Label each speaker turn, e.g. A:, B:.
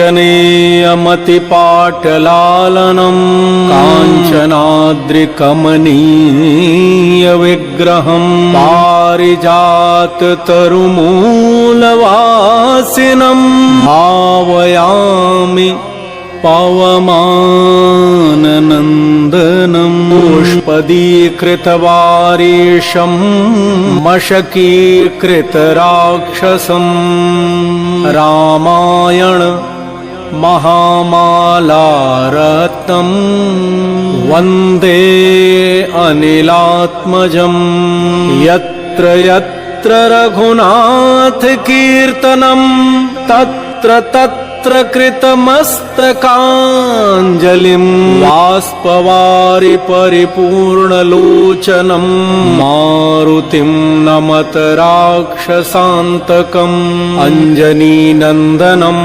A: आञ्जनेयमतिपाटलालनं काञ्चनाद्रिकमनीयविग्रहं पारिजाततरुमूलवासिनं भावयामि पवमाननन्दनं पुष्पदीकृतवारीशं मशकीकृतराक्षसं रामायण महामालारत्नं वन्दे अनिलात्मजं यत्र यत्र रघुनाथकीर्तनं तत्र तत्र कृतमस्तकाञ्जलिं बाष्पवारि परिपूर्णलोचनं मारुतिं नमत राक्षसान्तकम् अञ्जनीनन्दनम्